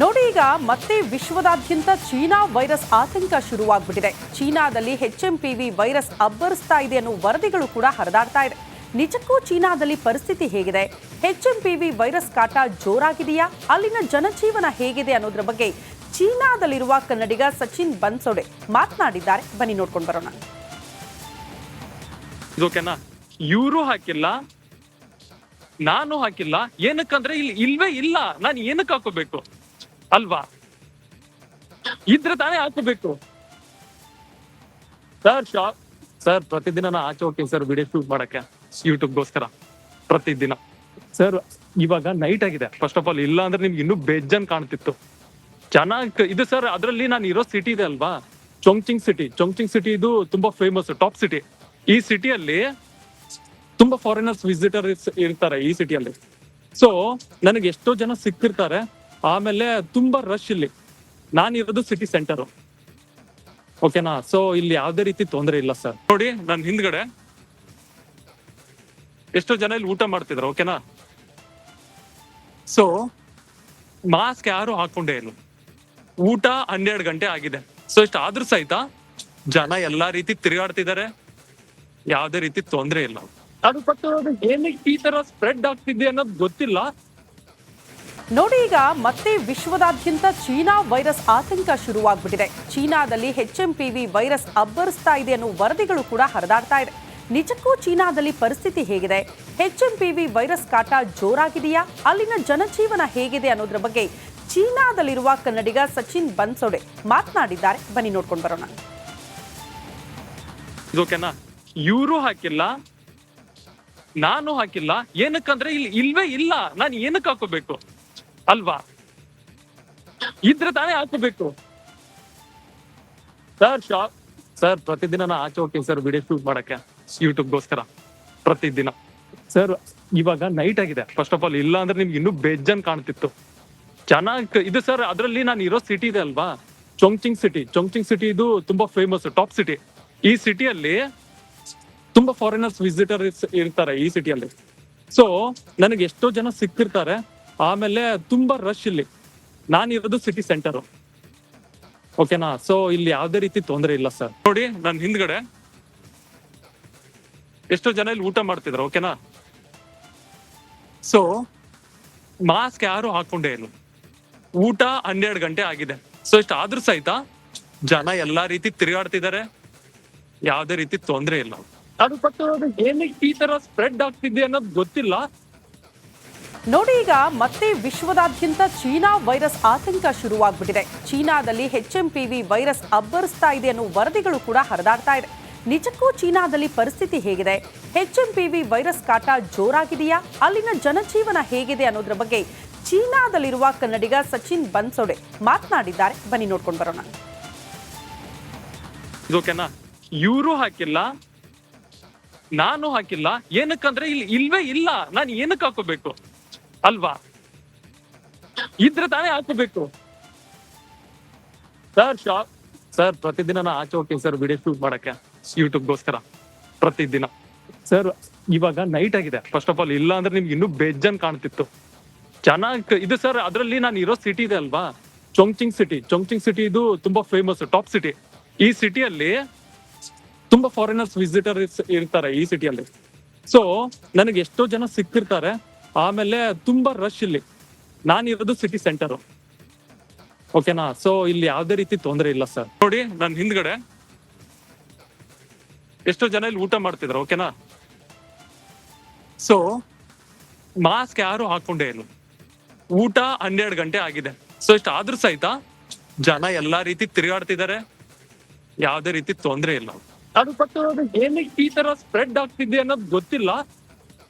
ನೋಡಿ ಈಗ ಮತ್ತೆ ವಿಶ್ವದಾದ್ಯಂತ ಚೀನಾ ವೈರಸ್ ಆತಂಕ ಶುರುವಾಗ್ಬಿಟ್ಟಿದೆ. ಚೀನಾದಲ್ಲಿ HMPV ವೈರಸ್ ಅಬ್ಬರಿಸ್ತಾ ಇದೆ ಅನ್ನೋ ವರದಿಗಳು ಕೂಡ ಹರಿದಾಡ್ತಾ ಇದೆ. ನಿಜಕ್ಕೂ ಚೀನಾದಲ್ಲಿ ಪರಿಸ್ಥಿತಿ ಹೇಗಿದೆ? HMPV ವೈರಸ್ ಕಾಟ ಜೋರಾಗಿದೆಯಾ? ಅಲ್ಲಿನ ಜನಜೀವನ ಹೇಗಿದೆ ಅನ್ನೋದ್ರ ಬಗ್ಗೆ ಚೀನಾದಲ್ಲಿರುವ ಕನ್ನಡಿಗ ಸಚಿನ್ ಬನ್ಸೋಡೆ ಮಾತನಾಡಿದ್ದಾರೆ. ಬನ್ನಿ ನೋಡ್ಕೊಂಡು ಬರೋಣ. ಇವರು ಹಾಕಿಲ್ಲ, ನಾನು ಹಾಕಿಲ್ಲ. ಏನಕ್ಕಂದ್ರೆ ಇಲ್ಲಿ ಇಲ್ವೇ ಇಲ್ಲ. ನಾನು ಏನಕ್ಕೆ ಹಾಕೋಬೇಕು ಅಲ್ವಾ? ಇದ್ರೆ ತಾನೇ ಹಾಕೋಬೇಕು. ಸರ್ ಪ್ರತಿದಿನ ನಾ ಆಚೆ ಹೋಗ್ತೀನಿ ಸರ್ ವಿಡಿಯೋ ಶೂಟ್ ಮಾಡಕ್ಕೆ ಯೂಟ್ಯೂಬ್ಗೋಸ್ಕರ ಪ್ರತಿದಿನ. ಸರ್ ಇವಾಗ ನೈಟ್ ಆಗಿದೆ. ಫಸ್ಟ್ ಆಫ್ ಆಲ್ ಇಲ್ಲ ಅಂದ್ರೆ ನಿಮ್ಗೆ ಇನ್ನೂ ಬೇಜಾನ್ ಕಾಣ್ತಿತ್ತು. ಚೆನ್ನಾಗಿ ಇದು ಸರ್. ಅದ್ರಲ್ಲಿ ನಾನು ಇರೋ ಸಿಟಿ ಇದೆ ಅಲ್ವಾ, ಚೊಂಗ್ಚಿಂಗ್ ಸಿಟಿ. ಇದು ತುಂಬಾ ಫೇಮಸ್ ಟಾಪ್ ಸಿಟಿ. ಈ ಸಿಟಿಯಲ್ಲಿ ತುಂಬಾ ಫಾರಿನರ್ಸ್ ವಿಸಿಟರ್ಸ್ ಇರ್ತಾರೆ ಈ ಸಿಟಿಯಲ್ಲಿ. ಸೊ ನನಗೆ ಎಷ್ಟೋ ಜನ ಸಿಕ್ತಿರ್ತಾರೆ. ಆಮೇಲೆ ತುಂಬಾ ರಶ್ ಇಲ್ಲಿ. ನಾನಿರೋದು ಸಿಟಿ ಸೆಂಟರ್, ಓಕೆನಾ? ಸೊ ಇಲ್ಲಿ ಯಾವ್ದೇ ರೀತಿ ತೊಂದರೆ ಇಲ್ಲ ಸರ್. ನೋಡಿ ನನ್ ಹಿಂದ್ಗಡೆ ಎಷ್ಟೋ ಜನ ಇಲ್ಲಿ ಊಟ ಮಾಡ್ತಿದ್ರು, ಓಕೆನಾ? ಸೊ ಮಾಸ್ಕ್ ಯಾರು ಹಾಕೊಂಡೇ ಇಲ್ಲ. ಊಟ 12 ಗಂಟೆ ಆಗಿದೆ. ಸೊ ಇಷ್ಟ ಆದ್ರೂ ಸಹಿತ ಜನ ಎಲ್ಲಾ ರೀತಿ ತಿರುಗಾಡ್ತಿದ್ದಾರೆ. ಯಾವ್ದೇ ರೀತಿ ತೊಂದರೆ ಇಲ್ಲ. ಅದು ಪಟ್ಟು ಏನಕ್ಕೆ ಈ ತರ ಸ್ಪ್ರೆಡ್ ಆಗ್ತಿದೆ ಅನ್ನೋದು ಗೊತ್ತಿಲ್ಲ. ನೋಡಿ ಈಗ ಮತ್ತೆ ವಿಶ್ವದಾದ್ಯಂತ ಚೀನಾ ವೈರಸ್ ಆತಂಕ ಶುರುವಾಗ್ಬಿಟ್ಟಿದೆ. ಚೀನಾದಲ್ಲಿ HMPV ವೈರಸ್ ಅಬ್ಬರಿಸ್ತಾ ಇದೆ ಅನ್ನೋ ವರದಿಗಳು ಕೂಡ ಹರಿದಾಡ್ತಾ ಇದೆ. ನಿಜಕ್ಕೂ ಚೀನಾದಲ್ಲಿ ಪರಿಸ್ಥಿತಿ ಹೇಗಿದೆ? HMPV ವೈರಸ್ ಕಾಟ ಜೋರಾಗಿದೆಯಾ? ಅಲ್ಲಿನ ಜನಜೀವನ ಹೇಗಿದೆ ಅನ್ನೋದ್ರ ಬಗ್ಗೆ ಚೀನಾದಲ್ಲಿರುವ ಕನ್ನಡಿಗ ಸಚಿನ್ ಬನ್ಸೋಡೆ ಮಾತನಾಡಿದ್ದಾರೆ. ಬನ್ನಿ ನೋಡ್ಕೊಂಡು ಬರೋಣ. ಇವರು ಹಾಕಿಲ್ಲ, ನಾನು ಹಾಕಿಲ್ಲ. ಏನಕ್ಕಂದ್ರೆ ಇಲ್ಲಿ ಇಲ್ವೇ ಇಲ್ಲ. ನಾನು ಏನಕ್ಕೆ ಹಾಕೋಬೇಕು ಅಲ್ವಾ? ಇದ್ರೆ ತಾನೇ ಹಾಕೋಬೇಕು. ಸರ್ ಪ್ರತಿದಿನ ನಾ ಆಚೆ ಹೋಗ್ತೀನಿ ಸರ್ ವಿಡಿಯೋ ಶೂಟ್ ಮಾಡಕ್ಕೆ ಯೂಟ್ಯೂಬ್ಗೋಸ್ಕರ ಪ್ರತಿದಿನ. ಸರ್ ಇವಾಗ ನೈಟ್ ಆಗಿದೆ. ಫಸ್ಟ್ ಆಫ್ ಆಲ್ ಇಲ್ಲ ಅಂದ್ರೆ ನಿಮ್ಗೆ ಇನ್ನೂ ಬೇಜಾನ್ ಕಾಣ್ತಿತ್ತು. ಚೆನ್ನಾಗಿ ಇದು ಸರ್. ಅದ್ರಲ್ಲಿ ನಾನು ಇರೋ ಸಿಟಿ ಇದೆ ಅಲ್ವಾ, ಚೊಂಗ್ಚಿಂಗ್ ಸಿಟಿ. ಇದು ತುಂಬಾ ಫೇಮಸ್ ಟಾಪ್ ಸಿಟಿ. ಈ ಸಿಟಿಯಲ್ಲಿ ತುಂಬಾ ಫಾರಿನರ್ಸ್ ವಿಸಿಟರ್ಸ್ ಇರ್ತಾರೆ ಈ ಸಿಟಿಯಲ್ಲಿ. ಸೊ ನನಗೆ ಎಷ್ಟೋ ಜನ ಸಿಕ್ತಿರ್ತಾರೆ. ಆಮೇಲೆ ತುಂಬಾ ರಶ್ ಇಲ್ಲಿ. ನಾನಿರೋದು ಸಿಟಿ ಸೆಂಟರ್, ಓಕೆನಾ? ಸೊ ಇಲ್ಲಿ ಯಾವ್ದೇ ರೀತಿ ತೊಂದರೆ ಇಲ್ಲ ಸರ್. ನೋಡಿ ನನ್ ಹಿಂದ್ಗಡೆ ಎಷ್ಟೋ ಜನ ಇಲ್ಲಿ ಊಟ ಮಾಡ್ತಿದ್ರು, ಓಕೆನಾ? ಸೊ ಮಾಸ್ಕ್ ಯಾರು ಹಾಕೊಂಡೇ ಇಲ್ಲ. ಊಟ 12 ಗಂಟೆ ಆಗಿದೆ. ಸೊ ಇಷ್ಟ ಆದ್ರೂ ಸಹಿತ ಜನ ಎಲ್ಲಾ ರೀತಿ ತಿರುಗಾಡ್ತಿದ್ದಾರೆ. ಯಾವ್ದೇ ರೀತಿ ತೊಂದರೆ ಇಲ್ಲ. ಅದು ಪಟ್ಟು ಏನಕ್ಕೆ ಈ ತರ ಸ್ಪ್ರೆಡ್ ಆಗ್ತಿದೆ ಅನ್ನೋದು ಗೊತ್ತಿಲ್ಲ. ನೋಡಿ ಈಗ ಮತ್ತೆ ವಿಶ್ವದಾದ್ಯಂತ ಚೀನಾ ವೈರಸ್ ಆತಂಕ ಶುರುವಾಗ್ಬಿಟ್ಟಿದೆ. ಚೀನಾದಲ್ಲಿ HMPV ವೈರಸ್ ಅಬ್ಬರಿಸ್ತಾ ಇದೆ ಅನ್ನೋ ವರದಿಗಳು ಕೂಡ ಹರಿದಾಡ್ತಾ ಇದೆ. ನಿಜಕ್ಕೂ ಚೀನಾದಲ್ಲಿ ಪರಿಸ್ಥಿತಿ ಹೇಗಿದೆ? HMPV ವೈರಸ್ ಕಾಟ ಜೋರಾಗಿದೆಯಾ? ಅಲ್ಲಿನ ಜನಜೀವನ ಹೇಗಿದೆ ಅನ್ನೋದ್ರ ಬಗ್ಗೆ ಚೀನಾದಲ್ಲಿರುವ ಕನ್ನಡಿಗ ಸಚಿನ್ ಬನ್ಸೋಡೆ ಮಾತನಾಡಿದ್ದಾರೆ. ಬನ್ನಿ ನೋಡ್ಕೊಂಡು ಬರೋಣ. ಇವರು ಹಾಕಿಲ್ಲ, ನಾನು ಹಾಕಿಲ್ಲ. ಏನಕ್ಕಂದ್ರೆ ಇಲ್ಲಿ ಇಲ್ವೇ ಇಲ್ಲ. ನಾನು ಏನಕ್ಕೆ ಹಾಕೋಬೇಕು ಅಲ್ವಾ? ಇದ್ರೆ ತಾನೇ ಹಾಕೋಬೇಕು. ಸರ್ ಪ್ರತಿದಿನ ನಾ ಆಚೆ ಹೋಗ್ತೀನಿ ಸರ್ ವಿಡಿಯೋ ಶೂಟ್ ಮಾಡಕ್ಕೆ ಯೂಟ್ಯೂಬ್ಗೋಸ್ಕರ ಪ್ರತಿದಿನ. ಸರ್ ಇವಾಗ ನೈಟ್ ಆಗಿದೆ. ಫಸ್ಟ್ ಆಫ್ ಆಲ್ ಇಲ್ಲ ಅಂದ್ರೆ ನಿಮ್ಗೆ ಇನ್ನೂ ಬೇಜಾನ್ ಕಾಣ್ತಿತ್ತು. ಚೆನ್ನಾಗಿ ಇದು ಸರ್. ಅದ್ರಲ್ಲಿ ನಾನು ಇರೋ ಸಿಟಿ ಇದೆ ಅಲ್ವಾ, ಚೊಂಗ್ಚಿಂಗ್ ಸಿಟಿ. ಇದು ತುಂಬಾ ಫೇಮಸ್ ಟಾಪ್ ಸಿಟಿ. ಈ ಸಿಟಿಯಲ್ಲಿ ತುಂಬಾ ಫಾರಿನರ್ಸ್ ವಿಸಿಟರ್ಸ್ ಇರ್ತಾರೆ ಈ ಸಿಟಿಯಲ್ಲಿ. ಸೊ ನನಗೆ ಎಷ್ಟೋ ಜನ ಸಿಕ್ತಿರ್ತಾರೆ. ಆಮೇಲೆ ತುಂಬಾ ರಶ್ ಇಲ್ಲಿ. ನಾನಿರೋದು ಸಿಟಿ ಸೆಂಟರ್, ಓಕೆನಾ? ಸೊ ಇಲ್ಲಿ ಯಾವ್ದೇ ರೀತಿ ತೊಂದರೆ ಇಲ್ಲ ಸರ್. ನೋಡಿ ನನ್ ಹಿಂದ್ಗಡೆ ಎಷ್ಟೋ ಜನ ಇಲ್ಲಿ ಊಟ ಮಾಡ್ತಿದ್ರು, ಓಕೆನಾ? ಸೊ ಮಾಸ್ಕ್ ಯಾರು ಹಾಕೊಂಡೇ ಇಲ್ಲ. ಊಟ 12 ಗಂಟೆ ಆಗಿದೆ. ಸೊ ಇಷ್ಟ ಆದ್ರೂ ಸಹಿತ ಜನ ಎಲ್ಲಾ ರೀತಿ ತಿರುಗಾಡ್ತಿದ್ದಾರೆ. ಯಾವ್ದೇ ರೀತಿ ತೊಂದರೆ ಇಲ್ಲ. ಅದು ಪಟ್ಟು ಏನಕ್ಕೆ ಈ ತರ ಸ್ಪ್ರೆಡ್ ಆಗ್ತಿದೆ ಅನ್ನೋದು ಗೊತ್ತಿಲ್ಲ.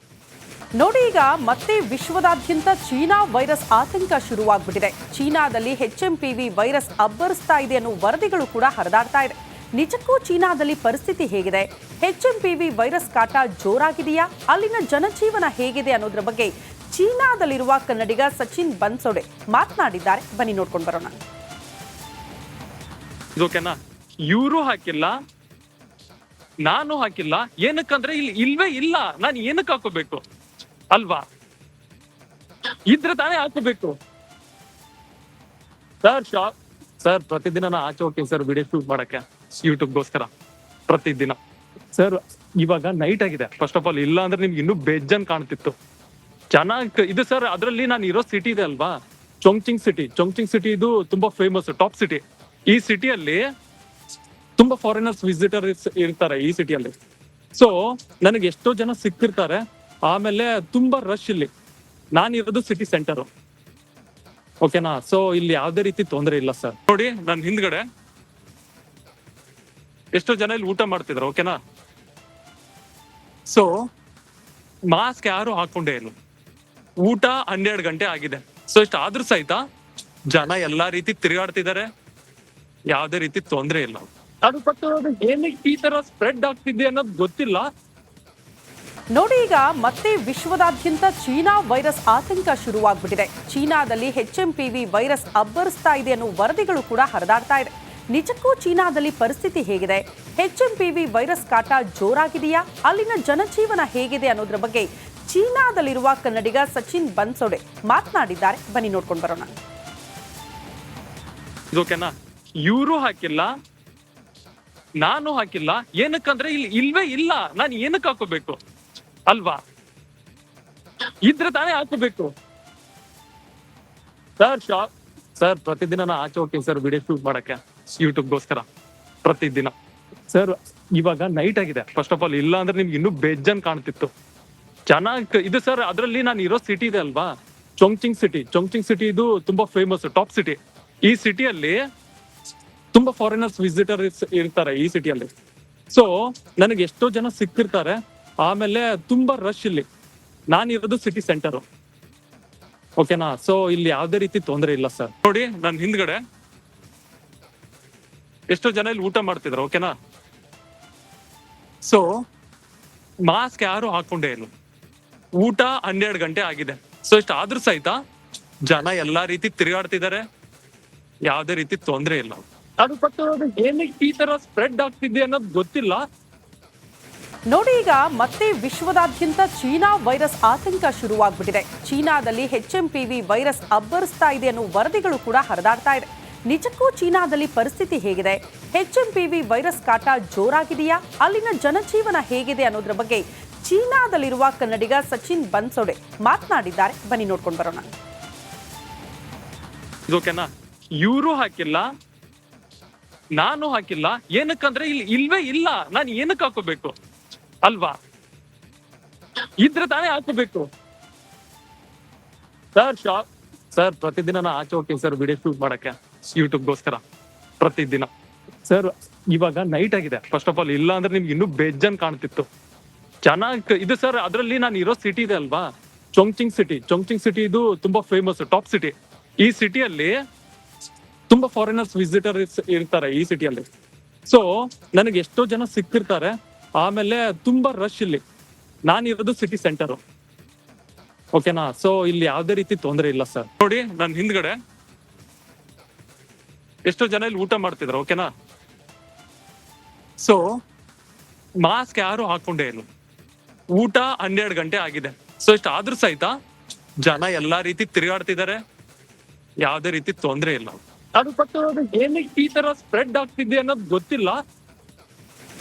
ನೋಡಿ ಈಗ ಮತ್ತೆ ವಿಶ್ವದಾದ್ಯಂತ ಚೀನಾ ವೈರಸ್ ಆತಂಕ ಶುರುವಾಗ್ಬಿಟ್ಟಿದೆ. ಚೀನಾದಲ್ಲಿ HMPV ವೈರಸ್ ಅಬ್ಬರಿಸ್ತಾ ಇದೆ ಅನ್ನೋ ವರದಿಗಳು ಕೂಡ ಹರಿದಾಡ್ತಾ ಇದೆ. ನಿಜಕ್ಕೂ ಚೀನಾದಲ್ಲಿ ಪರಿಸ್ಥಿತಿ ಹೇಗಿದೆ? HMPV ವೈರಸ್ ಕಾಟ ಜೋರಾಗಿದೆಯಾ? ಅಲ್ಲಿನ ಜನಜೀವನ ಹೇಗಿದೆ ಅನ್ನೋದ್ರ ಬಗ್ಗೆ ಚೀನಾದಲ್ಲಿರುವ ಕನ್ನಡಿಗ ಸಚಿನ್ ಬನ್ಸೋಡೆ ಮಾತನಾಡಿದ್ದಾರೆ. ಬನ್ನಿ ನೋಡ್ಕೊಂಡು ಬರೋಣ. ಇವರು ಹಾಕಿಲ್ಲ, ನಾನು ಹಾಕಿಲ್ಲ. ಏನಕ್ಕಂದ್ರೆ ಇಲ್ಲಿ ಇಲ್ವೇ ಇಲ್ಲ. ನಾನು ಏನಕ್ಕೆ ಹಾಕೋಬೇಕು ಅಲ್ವಾ? ಇದ್ರೆ ತಾನೇ ಹಾಕೋಬೇಕು. ಸರ್ ಪ್ರತಿದಿನ ನಾ ಆಚೆ ಹೋಗ್ತೀನಿ ಸರ್ ವಿಡಿಯೋ ಶೂಟ್ ಮಾಡಕ್ಕೆ ಯೂಟ್ಯೂಬ್ಗೋಸ್ಕರ ಪ್ರತಿದಿನ. ಸರ್ ಇವಾಗ ನೈಟ್ ಆಗಿದೆ ಫಸ್ಟ್ ಆಫ್ ಆಲ್, ಇಲ್ಲ ಅಂದ್ರೆ ನಿಮ್ಗೆ ಇನ್ನೂ ಬೇಜಾನ್ ಕಾಣ್ತಿತ್ತು. ಚೆನ್ನಾಗಿ ಇದು ಸರ್, ಅದರಲ್ಲಿ ನಾನು ಇರೋ ಸಿಟಿ ಇದೆ ಅಲ್ವಾ, ಚೊಂಗ್ಚಿಂಗ್ ಸಿಟಿ ಇದು ತುಂಬಾ ಫೇಮಸ್ ಟಾಪ್ ಸಿಟಿ. ಈ ಸಿಟಿಯಲ್ಲಿ ತುಂಬಾ ಫಾರಿನರ್ಸ್ ವಿಸಿಟರ್ಸ್ ಇರ್ತಾರೆ ಈ ಸಿಟಿಯಲ್ಲಿ. ಸೊ ನನಗೆ ಎಷ್ಟೋ ಜನ ಸಿಕ್ತಿರ್ತಾರೆ. ಆಮೇಲೆ ತುಂಬಾ ರಶ್ ಇಲ್ಲಿ. ನಾನಿರೋದು ಸಿಟಿ ಸೆಂಟರ್, ಓಕೆನಾ. ಸೊ ಇಲ್ಲಿ ಯಾವ್ದೇ ರೀತಿ ತೊಂದರೆ ಇಲ್ಲ ಸರ್. ನೋಡಿ ನನ್ನ ಹಿಂದ್ಗಡೆ ಎಷ್ಟೋ ಜನ ಇಲ್ಲಿ ಊಟ ಮಾಡ್ತಿದ್ರು, ಓಕೆನಾ. ಸೊ ಮಾಸ್ಕ್ ಯಾರು ಹಾಕೊಂಡೇ ಇಲ್ಲ. ಊಟ 12 ಗಂಟೆ ಆಗಿದೆ. ಸೊ ಇಷ್ಟಾದ್ರೂ ಸಹಿತ ಜನ ಎಲ್ಲಾ ರೀತಿ ತಿರುಗಾಡ್ತಿದ್ದಾರೆ, ಯಾವ್ದೇ ರೀತಿ ತೊಂದರೆ ಇಲ್ಲ. ಅದು ಬಟ್ ಏನಕ್ಕೆ ಈ ತರ ಸ್ಪ್ರೆಡ್ ಆಗ್ತಿದೆ ಅನ್ನೋದು ಗೊತ್ತಿಲ್ಲ. ನೋಡಿ, ಈಗ ಮತ್ತೆ ವಿಶ್ವದಾದ್ಯಂತ ಚೀನಾ ವೈರಸ್ ಆತಂಕ ಶುರುವಾಗ್ಬಿಟ್ಟಿದೆ. ಚೀನಾದಲ್ಲಿ HMPV ವೈರಸ್ ಅಬ್ಬರಿಸ್ತಾ ಇದೆ ಅನ್ನೋ ವರದಿಗಳು ಕೂಡ ಹರಿದಾಡ್ತಾ ಇದೆ. ನಿಜಕ್ಕೂ ಚೀನಾದಲ್ಲಿ ಪರಿಸ್ಥಿತಿ ಹೇಗಿದೆ? HMPV ವೈರಸ್ ಕಾಟ ಜೋರಾಗಿದೆಯಾ? ಅಲ್ಲಿನ ಜನಜೀವನ ಹೇಗಿದೆ ಅನ್ನೋದ್ರ ಬಗ್ಗೆ ಚೀನಾದಲ್ಲಿರುವ ಕನ್ನಡಿಗ ಸಚಿನ್ ಬನ್ಸೋಡೆ ಮಾತನಾಡಿದ್ದಾರೆ. ಬನ್ನಿ ನೋಡ್ಕೊಂಡು ಬರೋಣ. ಓಕೆನಾ, ಇವರು ಹಾಕಿಲ್ಲ, ನಾನು ಹಾಕಿಲ್ಲ. ಏನಕ್ಕಂದ್ರೆ ಇಲ್ಲಿ ಇಲ್ವೇ ಇಲ್ಲ. ನಾನು ಏನಕ್ಕೆ ಹಾಕೋಬೇಕು ಅಲ್ವಾ? ಇದ್ರೆ ತಾನೇ ಹಾಕೋಬೇಕು. ಸರ್ ಪ್ರತಿದಿನ ನಾ ಆಚೆ ಹೋಗ್ತೀನಿ ಸರ್ ವಿಡಿಯೋ ಶೂಟ್ ಮಾಡಕ್ಕೆ ಯೂಟ್ಯೂಬ್ಗೋಸ್ಕರ ಪ್ರತಿದಿನ. ಸರ್ ಇವಾಗ ನೈಟ್ ಆಗಿದೆ ಫಸ್ಟ್ ಆಫ್ ಆಲ್, ಇಲ್ಲ ಅಂದ್ರೆ ನಿಮ್ಗೆ ಇನ್ನೂ ಬೇಜಾನ್ ಕಾಣ್ತಿತ್ತು. ಚೆನ್ನಾಗಿ ಇದು ಸರ್, ಅದರಲ್ಲಿ ನಾನು ಇರೋ ಸಿಟಿ ಇದೆ ಅಲ್ವಾ, ಚೊಂಗ್ಚಿಂಗ್ ಸಿಟಿ ಇದು ತುಂಬಾ ಫೇಮಸ್ ಟಾಪ್ ಸಿಟಿ. ಈ ಸಿಟಿಯಲ್ಲಿ ತುಂಬಾ ಫಾರಿನರ್ಸ್ ವಿಸಿಟರ್ಸ್ ಇರ್ತಾರೆ ಈ ಸಿಟಿಯಲ್ಲಿ. ಸೊ ನನಗೆ ಎಷ್ಟೋ ಜನ ಸಿಕ್ತಿರ್ತಾರೆ. ಆಮೇಲೆ ತುಂಬಾ ರಶ್ ಇಲ್ಲಿ. ನಾನಿರೋದು ಸಿಟಿ ಸೆಂಟರ್, ಓಕೆನಾ. ಸೊ ಇಲ್ಲಿ ಯಾವ್ದೇ ರೀತಿ ತೊಂದರೆ ಇಲ್ಲ ಸರ್. ನೋಡಿ ನನ್ನ ಹಿಂದ್ಗಡೆ ಎಷ್ಟೋ ಜನ ಇಲ್ಲಿ ಊಟ ಮಾಡ್ತಿದ್ರು, ಓಕೆನಾ. ಸೊ ಮಾಸ್ಕ್ ಯಾರು ಹಾಕೊಂಡೇ ಇಲ್ಲ. ಊಟ 12 ಗಂಟೆ ಆಗಿದೆ. ಸೊ ಇಷ್ಟಾದ್ರೂ ಸಹಿತ ಜನ ಎಲ್ಲಾ ರೀತಿ ತಿರುಗಾಡ್ತಿದ್ದಾರೆ, ಯಾವ್ದೇ ರೀತಿ ತೊಂದರೆ ಇಲ್ಲ. ಅದು ಬಟ್ ಏನಕ್ಕೆ ಈ ತರ ಸ್ಪ್ರೆಡ್ ಆಗ್ತಿದೆ ಅನ್ನೋದು ಗೊತ್ತಿಲ್ಲ. ನೋಡಿ, ಈಗ ಮತ್ತೆ ವಿಶ್ವದಾದ್ಯಂತ ಚೀನಾ ವೈರಸ್ ಆತಂಕ ಶುರುವಾಗ್ಬಿಟ್ಟಿದೆ. ಚೀನಾದಲ್ಲಿ HMPV ವೈರಸ್ ಅಬ್ಬರಿಸ್ತಾ ಇದೆ ಅನ್ನೋ ವರದಿಗಳು ಕೂಡ ಹರಿದಾಡ್ತಾ ಇದೆ. ನಿಜಕ್ಕೂ ಚೀನಾದಲ್ಲಿ ಪರಿಸ್ಥಿತಿ ಹೇಗಿದೆ? HMPV ವೈರಸ್ ಕಾಟ ಜೋರಾಗಿದೆಯಾ? ಅಲ್ಲಿನ ಜನಜೀವನ ಹೇಗಿದೆ ಅನ್ನೋದ್ರ ಬಗ್ಗೆ ಚೀನಾದಲ್ಲಿರುವ ಕನ್ನಡಿಗ ಸಚಿನ್ ಬನ್ಸೋಡೆ ಮಾತನಾಡಿದ್ದಾರೆ. ಬನ್ನಿ ನೋಡ್ಕೊಂಡು ಬರೋಣ. ಓಕೆನಾ, ಇವರು ಹಾಕಿಲ್ಲ, ನಾನು ಹಾಕಿಲ್ಲ. ಏನಕ್ಕಂದ್ರೆ ಇಲ್ಲಿ ಇಲ್ವೇ ಇಲ್ಲ. ನಾನು ಏನಕ್ಕೆ ಹಾಕೋಬೇಕು ಅಲ್ವಾ? ಇದ್ರೆ ತಾನೇ ಹಾಕೋಬೇಕು. ಸರ್ ಪ್ರತಿದಿನ ನಾ ಆಚೆ ಹೋಗ್ತೀನಿ ಸರ್ ವಿಡಿಯೋ ಶೂಟ್ ಮಾಡಕ್ಕೆ ಯೂಟ್ಯೂಬ್ಗೋಸ್ಕರ ಪ್ರತಿದಿನ. ಸರ್ ಇವಾಗ ನೈಟ್ ಆಗಿದೆ ಫಸ್ಟ್ ಆಫ್ ಆಲ್, ಇಲ್ಲ ಅಂದ್ರೆ ನಿಮ್ಗೆ ಇನ್ನೂ ಬೇಜಾನ್ ಕಾಣ್ತಿತ್ತು. ಚೆನ್ನಾಗಿ ಇದು ಸರ್, ಅದರಲ್ಲಿ ನಾನು ಇರೋ ಸಿಟಿ ಇದೆ ಅಲ್ವಾ, ಚೊಂಗ್ಚಿಂಗ್ ಸಿಟಿ ಇದು ತುಂಬಾ ಫೇಮಸ್ ಟಾಪ್ ಸಿಟಿ. ಈ ಸಿಟಿಯಲ್ಲಿ ತುಂಬಾ ಫಾರಿನರ್ಸ್ ವಿಸಿಟರ್ಸ್ ಇರ್ತಾರೆ ಈ ಸಿಟಿಯಲ್ಲಿ. ಸೊ ನನಗೆ ಎಷ್ಟೋ ಜನ ಸಿಕ್ತಿರ್ತಾರೆ. ಆಮೇಲೆ ತುಂಬಾ ರಶ್ ಇಲ್ಲಿ. ನಾನಿರೋದು ಸಿಟಿ ಸೆಂಟರ್, ಓಕೆನಾ. ಸೊ ಇಲ್ಲಿ ಯಾವ್ದೇ ರೀತಿ ತೊಂದರೆ ಇಲ್ಲ ಸರ್. ನೋಡಿ ನನ್ನ ಹಿಂದ್ಗಡೆ ಎಷ್ಟೋ ಜನ ಇಲ್ಲಿ ಊಟ ಮಾಡ್ತಿದ್ರು, ಓಕೆನಾ. ಸೊ ಮಾಸ್ಕ್ ಯಾರು ಹಾಕೊಂಡೇ ಇಲ್ಲ. ಊಟ 12 ಗಂಟೆ ಆಗಿದೆ. ಸೊ ಇಷ್ಟಾದ್ರೂ ಸಹಿತ ಜನ ಎಲ್ಲಾ ರೀತಿ ತಿರುಗಾಡ್ತಿದ್ದಾರೆ, ಯಾವ್ದೇ ರೀತಿ ತೊಂದರೆ ಇಲ್ಲ. ಅದು ಬಟ್ ಏನಕ್ಕೆ ಈ ತರ ಸ್ಪ್ರೆಡ್ ಆಗ್ತಿದೆ ಅನ್ನೋದು ಗೊತ್ತಿಲ್ಲ.